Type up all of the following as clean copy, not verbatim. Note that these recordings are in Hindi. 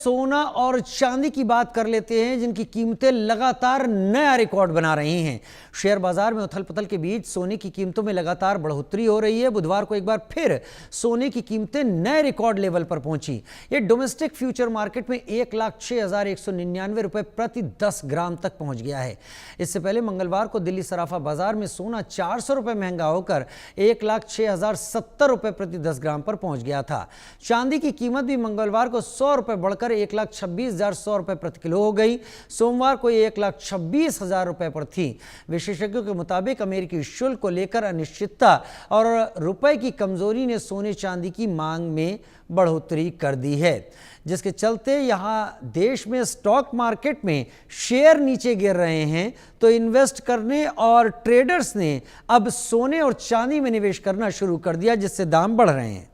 सोना और चांदी की बात कर लेते हैं, जिनकी कीमतें लगातार नया रिकॉर्ड बना रही हैं। शेयर बाजार में उथल पुथल के बीच सोने की कीमतों में लगातार बढ़ोतरी हो रही है। बुधवार को एक बार फिर सोने की कीमतें नए रिकॉर्ड लेवल पर पहुंची। ये डोमेस्टिक फ्यूचर मार्केट में 1,06,199 रुपए प्रति 10 ग्राम तक पहुंच गया है। इससे पहले मंगलवार को दिल्ली सराफा बाजार में सोना 400 रुपए महंगा होकर 1,06,070 रुपए प्रति 10 ग्राम पर पहुंच गया था। चांदी की कीमत भी मंगलवार को 100 रुपए बढ़कर 1,26,100 रुपए प्रति किलो हो गई। सोमवार को 1,26,000 रुपए पर थी। विशेषज्ञों के मुताबिक अमेरिकी शुल्क को लेकर अनिश्चितता और रुपए की कमजोरी ने सोने चांदी की मांग में बढ़ोतरी कर दी है, जिसके चलते यहां देश में स्टॉक मार्केट में शेयर नीचे गिर रहे हैं, तो इन्वेस्ट करने और ट्रेडर्स ने अब सोने और चांदी में निवेश करना शुरू कर दिया, जिससे दाम बढ़ रहे हैं।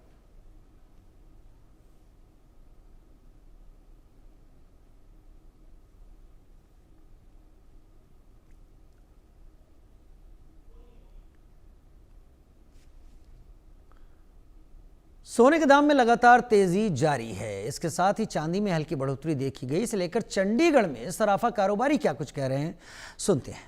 सोने के दाम में लगातार तेजी जारी है। इसके साथ ही चांदी में हल्की बढ़ोतरी देखी गई। इसे लेकर चंडीगढ़ में सराफा कारोबारी क्या कुछ कह रहे हैं, सुनते हैं।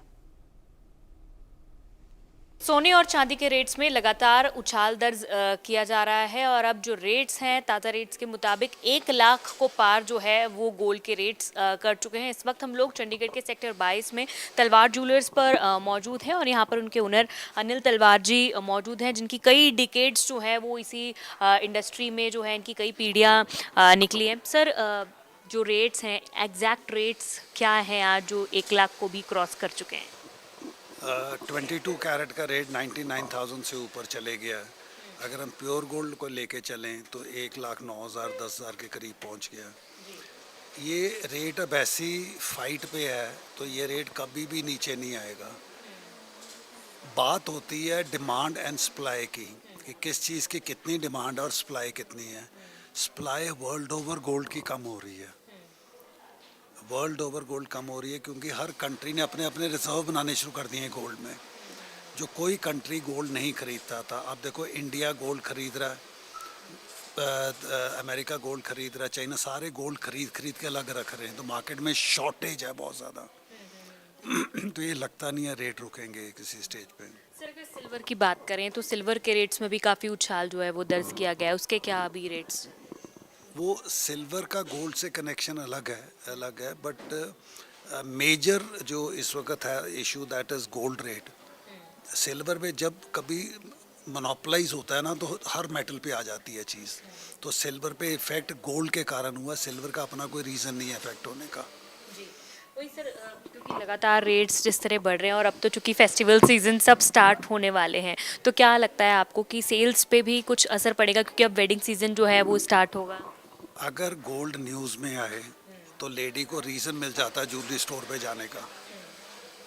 सोने और चांदी के रेट्स में लगातार उछाल दर्ज किया जा रहा है और अब जो रेट्स हैं, ताज़ा रेट्स के मुताबिक 1 लाख को पार जो है वो गोल्ड के रेट्स कर चुके हैं। इस वक्त हम लोग चंडीगढ़ के सेक्टर 22 में तलवार ज्वेलर्स पर मौजूद हैं और यहाँ पर उनके ओनर अनिल तलवार जी मौजूद हैं, जिनकी कई डिकेड्स जो है वो इसी इंडस्ट्री में जो है इनकी कई पीढ़ियाँ निकली हैं। सर, जो रेट्स हैं, एग्जैक्ट रेट्स क्या हैं आज जो 1 लाख को भी क्रॉस कर चुके हैं? 22 कैरेट का रेट 99,000 से ऊपर चले गया है। अगर हम प्योर गोल्ड को लेके चलें तो 1,09,000 10,000 के करीब पहुंच गया। ये रेट अब ऐसी फाइट पे है तो ये रेट कभी भी नीचे नहीं आएगा। बात होती है डिमांड एंड सप्लाई की, कि किस चीज़ की कितनी डिमांड और सप्लाई कितनी है। सप्लाई वर्ल्ड ओवर गोल्ड की कम हो रही है। वर्ल्ड ओवर गोल्ड कम हो रही है क्योंकि हर कंट्री ने अपने अपने रिजर्व बनाने शुरू कर दिए हैं गोल्ड में। जो कोई कंट्री गोल्ड नहीं खरीदता था, अब देखो इंडिया गोल्ड खरीद रहा है, अमेरिका गोल्ड खरीद रहा है, चाइना, सारे गोल्ड खरीद के अलग रख रहे हैं। तो मार्केट में शॉर्टेज है बहुत ज़्यादा। तो ये लगता नहीं है रेट रुकेंगे किसी स्टेज पे। सर, अगर सिल्वर की बात करें तो सिल्वर के रेट्स में भी काफ़ी उछाल जो है वो दर्ज किया गया है, उसके क्या अभी रेट्स? वो सिल्वर का गोल्ड से कनेक्शन अलग है, बट मेजर जो इस वक्त है issue that is gold rate. Silver में जब कभी मोनोपलाइज होता है ना तो हर मेटल पे आ जाती है चीज़। तो सिल्वर पे इफेक्ट गोल्ड के कारण हुआ, सिल्वर का अपना कोई रीज़न नहीं है इफेक्ट होने का। वही सर, क्योंकि लगातार रेट्स जिस तरह बढ़ रहे हैं और अब तो चूंकि फेस्टिवल सीजन सब स्टार्ट होने वाले हैं, तो क्या लगता है आपको कि सेल्स पे भी कुछ असर पड़ेगा, क्योंकि अब वेडिंग सीजन जो है वो स्टार्ट होगा? अगर गोल्ड न्यूज़ में आए तो लेडी को रीज़न मिल जाता है ज्वेलरी स्टोर पे जाने का।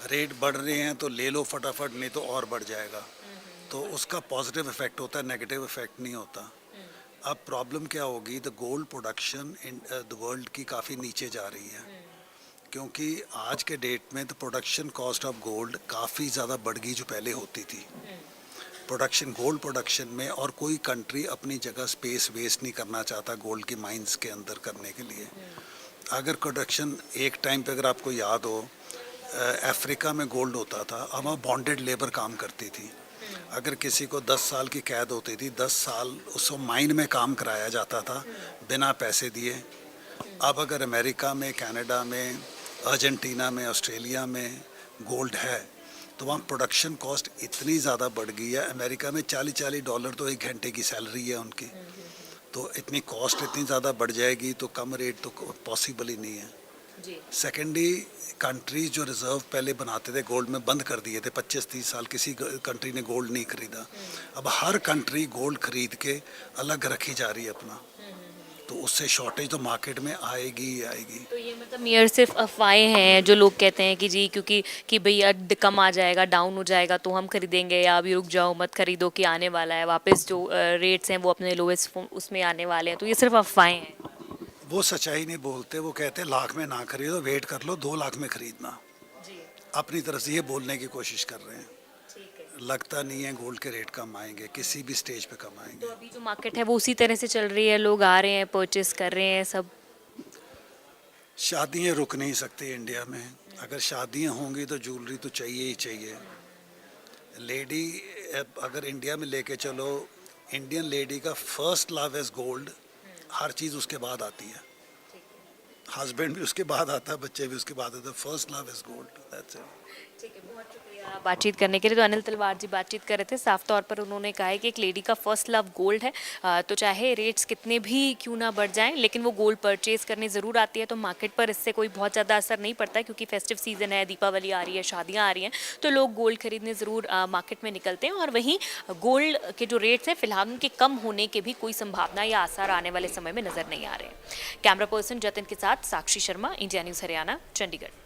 रेट बढ़ रहे हैं तो ले लो फटाफट, नहीं तो और बढ़ जाएगा। तो उसका पॉजिटिव इफेक्ट होता है, नेगेटिव इफेक्ट नहीं होता। अब प्रॉब्लम क्या होगी, the gold production in the world की काफ़ी नीचे जा रही है, क्योंकि आज के डेट में the production cost of gold काफ़ी ज़्यादा बढ़ गई जो पहले होती थी। गोल्ड प्रोडक्शन में, और कोई कंट्री अपनी जगह स्पेस वेस्ट नहीं करना चाहता गोल्ड की माइंस के अंदर करने के लिए। अगर प्रोडक्शन एक टाइम पे, अगर आपको याद हो, अफ्रीका में गोल्ड होता था, अब वहाँ बॉन्डेड लेबर काम करती थी। अगर किसी को 10 साल की कैद होती थी, 10 साल उसको माइन में काम कराया जाता था बिना पैसे दिए। अब अगर अमेरिका में, कनाडा में, अर्जेंटीना में, ऑस्ट्रेलिया में गोल्ड है तो वहाँ प्रोडक्शन कॉस्ट इतनी ज़्यादा बढ़ गई है। अमेरिका में $40 तो 1 घंटे की सैलरी है उनकी। तो इतनी कॉस्ट इतनी ज़्यादा बढ़ जाएगी तो कम रेट तो पॉसिबल ही नहीं है। सेकेंडली, कंट्रीज जो रिज़र्व पहले बनाते थे गोल्ड में बंद कर दिए थे। 25-30 साल किसी कंट्री ने गोल्ड नहीं खरीदा। अब हर कंट्री गोल्ड खरीद के अलग रखी जा रही है अपना, तो उससे शॉर्टेज तो मार्केट में आएगी ही आएगी। तो ये मतलब ये सिर्फ अफवाहें हैं जो लोग कहते हैं कि जी क्योंकि कि भैया कम आ जाएगा, डाउन हो जाएगा तो हम खरीदेंगे, या अभी रुक जाओ मत खरीदो कि आने वाला है वापस, जो रेट्स हैं वो अपने लोएस्ट उसमें आने वाले हैं, तो ये सिर्फ अफवाहें हैं? वो सच्चाई नहीं बोलते। वो कहते हैं लाख में ना खरीदो, वेट कर लो 2 लाख में खरीदना। अपनी तरफ से ये बोलने की कोशिश कर रहे हैं। लगता नहीं है गोल्ड के रेट कम आएंगे, किसी भी स्टेज पे कम आएंगे। तो अभी जो मार्केट है वो उसी तरह से चल रही है, लोग आ रहे हैं, परचेस कर रहे हैं सब? शादियाँ रुक नहीं सकती इंडिया में। अगर शादियाँ होंगी तो ज्वेलरी तो चाहिए ही चाहिए। लेडी अगर इंडिया में लेके चलो, इंडियन लेडी का फर्स्ट लव इज गोल्ड। हर चीज़ उसके बाद आती है, हस्बैंड भी उसके बाद आता है, बच्चे भी उसके बाद आते हैं। First love is gold, that's it. ठीक है, बहुत शुक्रिया बातचीत करने के लिए। तो अनिल तलवार जी बातचीत कर रहे थे। साफ तौर पर उन्होंने कहा है कि एक लेडी का फर्स्ट लव गोल्ड है। तो चाहे रेट्स कितने भी क्यों ना बढ़ जाएं, लेकिन वो गोल्ड परचेज करने ज़रूर आती है। तो मार्केट पर इससे कोई बहुत ज़्यादा असर नहीं पड़ता है, क्योंकि फेस्टिव सीजन है, दीपावली आ रही है, शादियाँ आ रही हैं, तो लोग गोल्ड खरीदने ज़रूर मार्केट में निकलते हैं। और वहीं गोल्ड के जो रेट्स हैं फिलहाल उनके कम होने के भी कोई संभावना या आसार आने वाले समय में नजर नहीं आ रहे हैं। कैमरा पर्सन जतिन के साथ साक्षी शर्मा, इंडिया न्यूज़ हरियाणा, चंडीगढ़।